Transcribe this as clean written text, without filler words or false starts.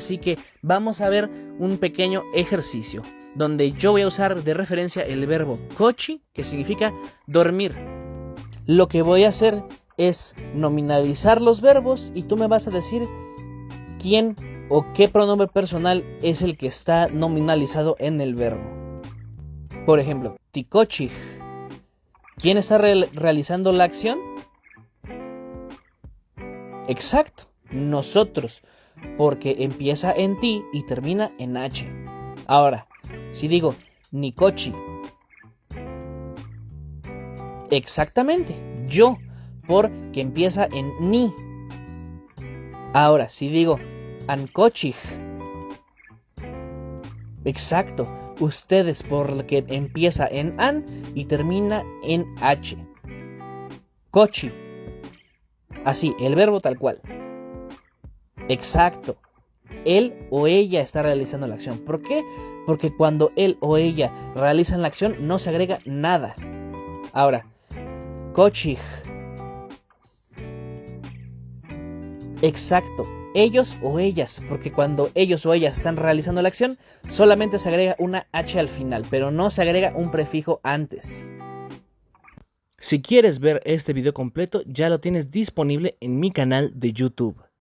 Así que vamos a ver un pequeño ejercicio donde yo voy a usar de referencia el verbo kochi, que significa dormir. Lo que voy a hacer es nominalizar los verbos y tú me vas a decir quién o qué pronombre personal es el que está nominalizado en el verbo. Por ejemplo, tikochi. ¿Quién está realizando la acción? Exacto, nosotros, porque empieza en ti y termina en H. Ahora, si digo nikochi, exactamente, yo, porque empieza en ni. Ahora, si digo ankochi, exacto, ustedes, porque empieza en an y termina en H. Kochi, así, el verbo tal cual. Exacto, él o ella está realizando la acción. ¿Por qué? Porque cuando él o ella realizan la acción no se agrega nada. Ahora, kochi, exacto, ellos o ellas, porque cuando ellos o ellas están realizando la acción solamente se agrega una H al final, pero no se agrega un prefijo antes. Si quieres ver este video completo, ya lo tienes disponible en mi canal de YouTube.